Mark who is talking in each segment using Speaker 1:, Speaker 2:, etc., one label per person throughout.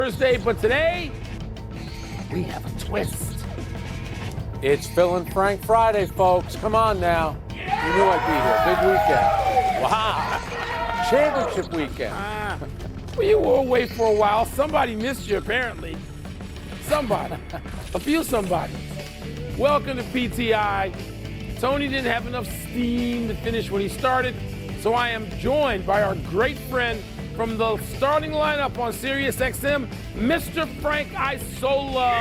Speaker 1: Thursday, but today we have a twist.
Speaker 2: It's Phil and Frank Friday, folks. Come on now. You knew I'd be here. Big weekend. Wow. Championship weekend.
Speaker 1: Well, you were away for a while. Somebody missed you, apparently. Somebody. A few somebody. Welcome to PTI. Tony didn't have enough steam to finish when he started, so I am joined by our great friend from the starting lineup on SiriusXM, Mr. Frank Isola.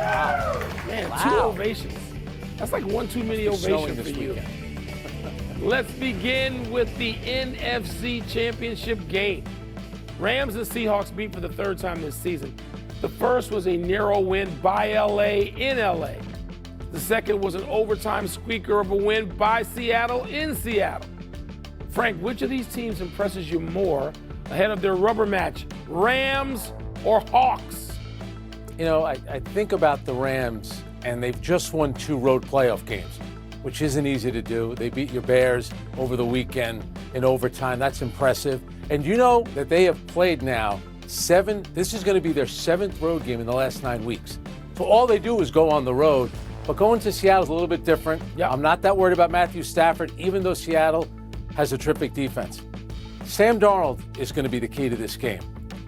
Speaker 1: Wow. Man,
Speaker 2: Wow.
Speaker 1: 2 ovations. That's like one too many ovations for you. Let's begin with the NFC Championship game. Rams and Seahawks meet for the 3rd time this season. The first was a narrow win by LA in LA. The second was an overtime squeaker of a win by Seattle in Seattle. Frank, which of these teams impresses you more ahead of their rubber match, Rams or Hawks?
Speaker 2: You know, I think about the Rams, and they've just won 2 road playoff games, which isn't easy to do. They beat your Bears over the weekend in overtime. That's impressive. And you know that they have played now 7. This is going to be their 7th road game in the last 9 weeks. So all they do is go on the road. But going to Seattle is a little bit different.
Speaker 1: Yeah.
Speaker 2: I'm not that worried about Matthew Stafford, even though Seattle has a terrific defense. Sam Darnold is going to be the key to this game.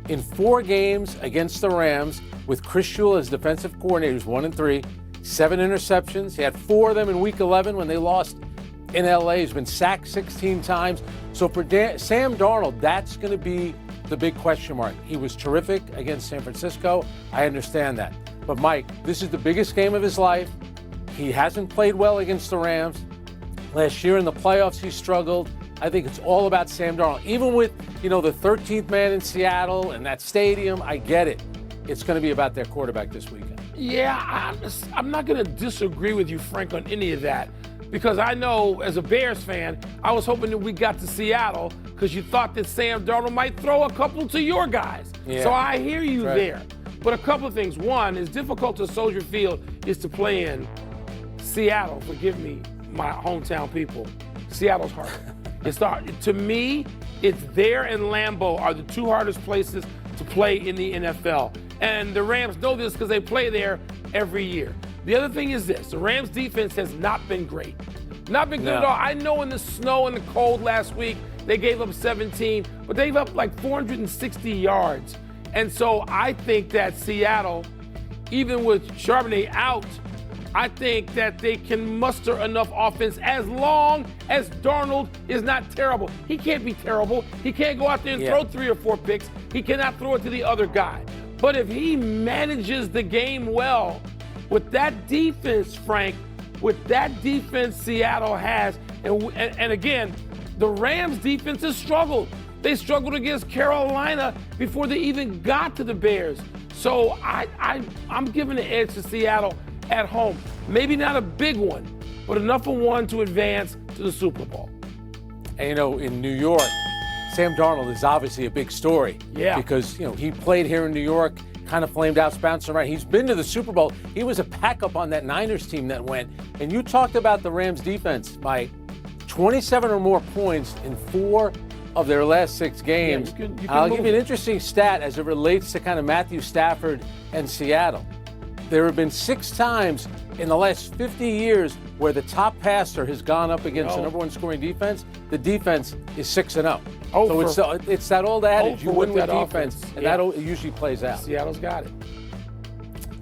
Speaker 2: In 4 games against the Rams, with Chris Shula as defensive coordinator, 1-3, 7 interceptions. He had 4 of them in Week 11 when they lost in LA. He's been sacked 16 times. So for Sam Darnold, that's going to be the big question mark. He was terrific against San Francisco. I understand that. But Mike, this is the biggest game of his life. He hasn't played well against the Rams. Last year in the playoffs, he struggled. I think it's all about Sam Darnold. Even with, the 13th man in Seattle and that stadium, I get it. It's going to be about their quarterback this weekend.
Speaker 1: Yeah, I'm not going to disagree with you, Frank, on any of that. Because I know, as a Bears fan, I was hoping that we got to Seattle because you thought that Sam Darnold might throw a couple to your guys.
Speaker 2: Yeah.
Speaker 1: So I hear you
Speaker 2: Right.
Speaker 1: there. But a couple of things. One, as difficult as Soldier Field is to play in, Seattle, forgive me, my hometown people, Seattle's hard. To me, it's there and Lambeau are the 2 hardest places to play in the NFL. And the Rams know this because they play there every year. The other thing is this, the Rams defense has not been great. Not been good
Speaker 2: No.
Speaker 1: at all. I know in the snow and the cold last week, they gave up 17, but they gave up like 460 yards. And so I think that Seattle, even with Charbonnet out, I think that they can muster enough offense as long as Darnold is not terrible. He can't be terrible. He can't go out there and throw 3 or 4 picks. He cannot throw it to the other guy. But if he manages the game well, with that defense, Frank, with that defense Seattle has, and again, the Rams defense has struggled. They struggled against Carolina before they even got to the Bears. So I'm giving the edge to Seattle at home. Maybe not a big one, but enough of one to advance to the Super Bowl.
Speaker 2: And in New York, Sam Darnold is obviously a big story.
Speaker 1: Yeah.
Speaker 2: Because, he played here in New York, kind of flamed out, bouncing around. He's been to the Super Bowl. He was a backup on that Niners team that went. And you talked about the Rams defense, Mike. 27 or more points in 4 of their last 6 games.
Speaker 1: Yeah, you can
Speaker 2: I'll
Speaker 1: move
Speaker 2: give you an
Speaker 1: it.
Speaker 2: interesting stat as it relates to kind of Matthew Stafford and Seattle. There have been 6 times in the last 50 years where the top passer has gone up against the number 1 scoring defense. The defense is 6-0. So it's that old adage, you win with defense, and that usually plays out.
Speaker 1: Seattle's got it.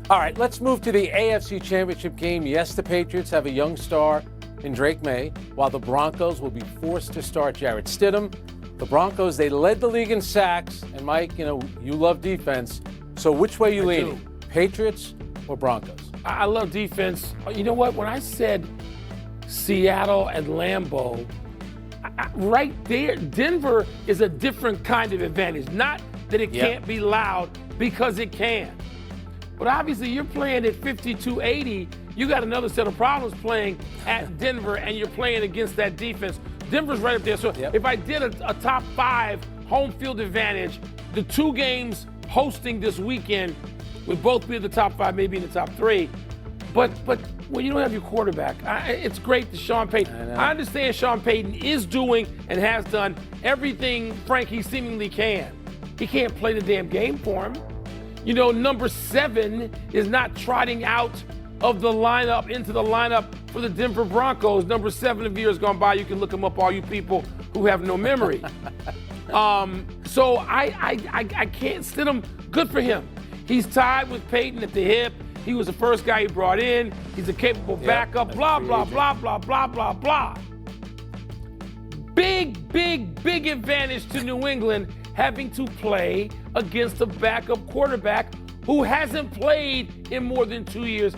Speaker 2: All right, let's move to the AFC Championship game. Yes, the Patriots have a young star in Drake May, while the Broncos will be forced to start Jarrett Stidham. The Broncos, they led the league in sacks, and Mike, you love defense. So which way you leaning? Patriots or Broncos?
Speaker 1: I love defense. You know what? When I said Seattle and Lambeau, right there, Denver is a different kind of advantage. Not that it can't be loud, because it can. But obviously, you're playing at 52-80. You got another set of problems playing at Denver, and you're playing against that defense. Denver's right up there. So if I did a top 5 home field advantage, the 2 games hosting this weekend would both be in the top 5, maybe in the top 3. But when you don't have your quarterback, it's great that Sean Payton. I understand Sean Payton is doing and has done everything, Frank, he seemingly can. he can't play the damn game for him. You know, number 7 is not trotting out of the lineup into the lineup for the Denver Broncos. Number 7 of years gone by. You can look him up, all you people who have no memory. So I can't sit him. Good for him. He's tied with Peyton at the hip. He was the first guy he brought in. He's a capable backup. Blah, blah, blah, blah, blah, blah, blah. Big advantage to New England having to play against a backup quarterback who hasn't played in more than 2 years.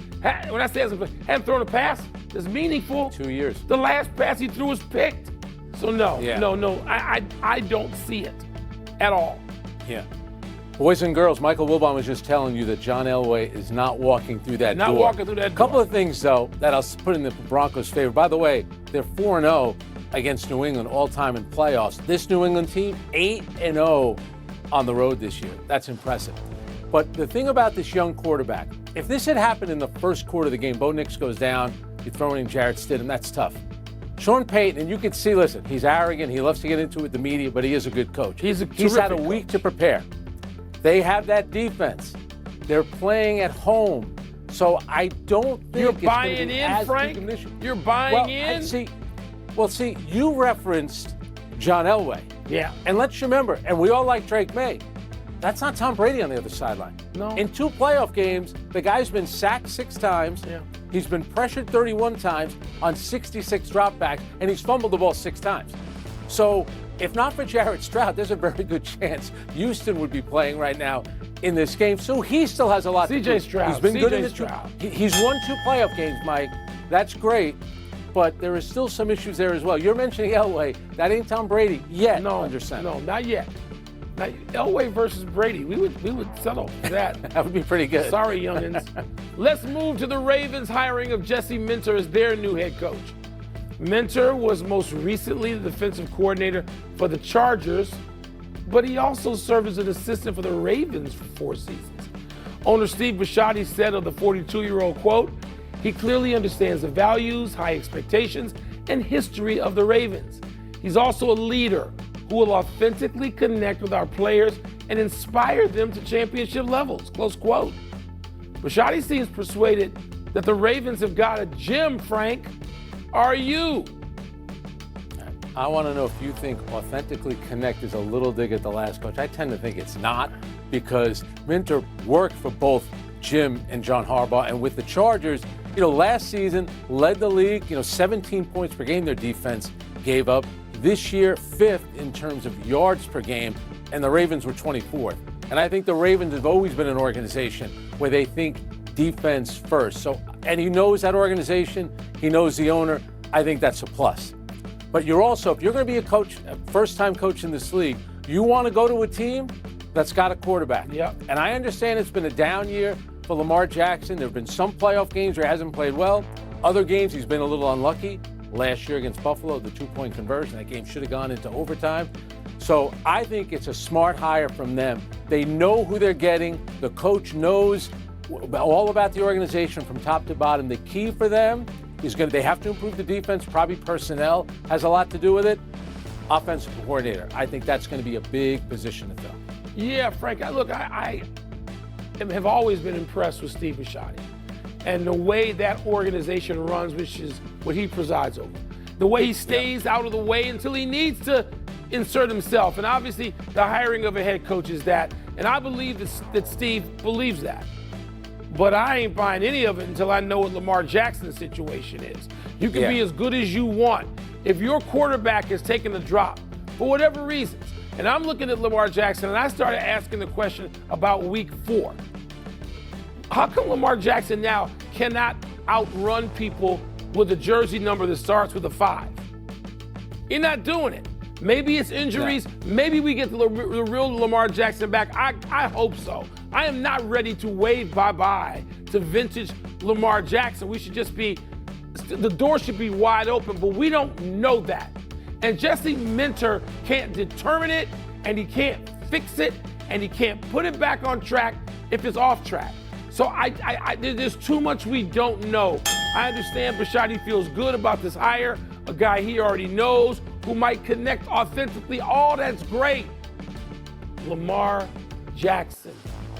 Speaker 1: When I say hasn't thrown a pass, that's meaningful.
Speaker 2: 2 years.
Speaker 1: The last pass he threw was picked. So no, I don't see it at all.
Speaker 2: Yeah. Boys and girls, Michael Wilbon was just telling you that John Elway is not walking through that door.
Speaker 1: Not walking through that door.
Speaker 2: A couple of things, though, that I'll put in the Broncos' favor. By the way, they're 4-0 against New England all-time in playoffs. This New England team, 8-0 on the road this year. That's impressive. But the thing about this young quarterback, if this had happened in the first quarter of the game, Bo Nix goes down, you're throwing in Jarrett Stidham, that's tough. Sean Payton, and you can see, listen, he's arrogant, he loves to get into it with the media, but he is a good coach.
Speaker 1: He's
Speaker 2: had a week to prepare. They have that defense. They're playing at home. So I don't think
Speaker 1: you're
Speaker 2: it's
Speaker 1: buying
Speaker 2: going to be
Speaker 1: in,
Speaker 2: as
Speaker 1: Frank?
Speaker 2: big an issue.
Speaker 1: You're buying in?
Speaker 2: See, you referenced John Elway.
Speaker 1: Yeah.
Speaker 2: And let's remember, and we all like Drake May, that's not Tom Brady on the other sideline.
Speaker 1: No.
Speaker 2: In 2 playoff games, the guy's been sacked 6 times.
Speaker 1: Yeah.
Speaker 2: He's been pressured 31 times on 66 dropbacks, and he's fumbled the ball 6 times. So if not for Jarrett Stroud, there's a very good chance Houston would be playing right now in this game. So he still has a lot to do.
Speaker 1: C.J. Stroud.
Speaker 2: He's been good in the
Speaker 1: Stroud.
Speaker 2: He's won 2 playoff games, Mike. That's great. But there is still some issues there as well. You're mentioning Elway. That ain't Tom Brady yet.
Speaker 1: No, not yet. Now, Elway versus Brady, we would settle for that.
Speaker 2: That would be pretty good.
Speaker 1: Sorry, youngins. Let's move to the Ravens' hiring of Jesse Minter as their new head coach. Minter was most recently the defensive coordinator for the Chargers, but he also served as an assistant for the Ravens for 4 seasons. Owner Steve Bisciotti said of the 42-year-old, quote, "He clearly understands the values, high expectations, and history of the Ravens. He's also a leader who will authentically connect with our players and inspire them to championship levels," close quote. Bisciotti seems persuaded that the Ravens have got a gem, Frank. Are you?
Speaker 2: I want to know if you think authentically connect is a little dig at the last coach. I tend to think it's not, because Minter worked for both Jim and John Harbaugh, and with the Chargers, last season led the league, 17 points per game their defense gave up. This year, 5th in terms of yards per game, and the Ravens were 24th. And I think the Ravens have always been an organization where they think defense first. So, and he knows that organization, he knows the owner. I think that's a plus. But you're also, if you're going to be a coach, a first-time coach in this league, you want to go to a team that's got a quarterback.
Speaker 1: Yeah.
Speaker 2: And I understand it's been a down year for Lamar Jackson. There have been some playoff games where he hasn't played well. Other games he's been a little unlucky. Last year against Buffalo, the 2-point conversion, that game should have gone into overtime. So I think it's a smart hire from them. They know who they're getting. The coach knows all about the organization from top to bottom. The key for them is they have to improve the defense. Probably personnel has a lot to do with it. Offensive coordinator, I think that's going to be a big position to fill.
Speaker 1: Yeah, Frank, I have always been impressed with Steve Bisciotti and the way that organization runs, which is what he presides over. The way he stays out of the way until he needs to insert himself. And obviously, the hiring of a head coach is that. And I believe that Steve believes that. But I ain't buying any of it until I know what Lamar Jackson's situation is. You can be as good as you want. If your quarterback is taking a drop, for whatever reasons, and I'm looking at Lamar Jackson, and I started asking the question about week 4. How come Lamar Jackson now cannot outrun people with a jersey number that starts with a 5? You're not doing it. Maybe it's injuries. No. Maybe we get the real Lamar Jackson back. I hope so. I am not ready to wave bye-bye to vintage Lamar Jackson. We should just be, the door should be wide open, but we don't know that. And Jesse Minter can't determine it, and he can't fix it, and he can't put it back on track if it's off track. So there's too much we don't know. I understand Bisciotti feels good about this hire, a guy he already knows who might connect authentically. All that's great. Lamar Jackson.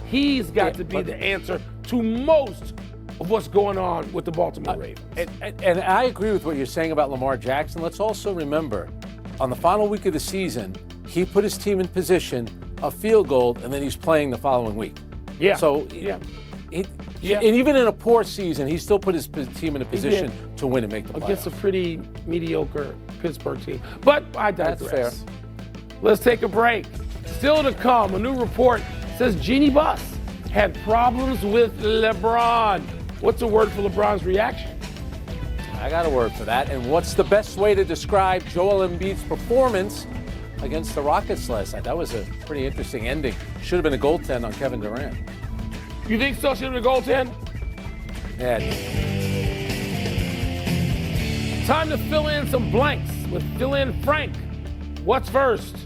Speaker 1: He's got to be the answer to most of what's going on with the Baltimore Ravens.
Speaker 2: And I agree with what you're saying about Lamar Jackson. Let's also remember, on the final week of the season, he put his team in position, a field goal, and then he's playing the following week. Yeah. So, and even in a poor season, he still put his team in a position to win and make the playoffs.
Speaker 1: Against a pretty mediocre Pittsburgh team. But I digress.
Speaker 2: That's fair.
Speaker 1: Let's take a break. Still to come, a new report says Jeannie Buss had problems with LeBron. What's a word for LeBron's reaction?
Speaker 2: I got a word for that. And what's the best way to describe Joel Embiid's performance against the Rockets last night? That was a pretty interesting ending. Should have been a goaltend on Kevin Durant.
Speaker 1: You think so? Should have been a goaltend?
Speaker 2: Yeah.
Speaker 1: Time to fill in some blanks with Fill In Frank. What's first?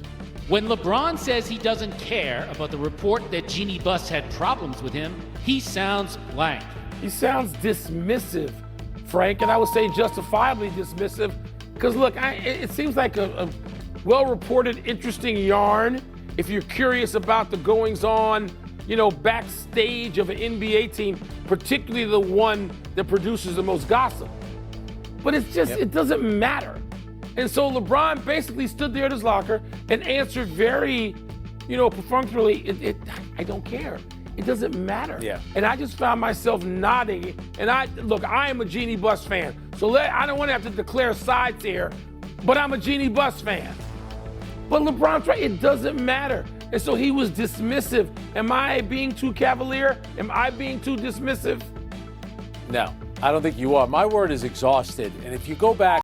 Speaker 3: When LeBron says he doesn't care about the report that Jeannie Buss had problems with him, he sounds blank.
Speaker 1: He sounds dismissive, Frank, and I would say justifiably dismissive. Because look, it seems like a well-reported, interesting yarn. If you're curious about the goings-on, backstage of an NBA team, particularly the one that produces the most gossip. But it's just, it doesn't matter. And so LeBron basically stood there at his locker and answered very, perfunctorily, I don't care. It doesn't matter.
Speaker 2: Yeah.
Speaker 1: And I just found myself nodding. And I am a Jeannie Buss fan. So I don't want to have to declare sides here, but I'm a Jeannie Buss fan. But LeBron's right, it doesn't matter. And so he was dismissive. Am I being too cavalier? Am I being too dismissive?
Speaker 2: No, I don't think you are. My word is exhausted. And if you go back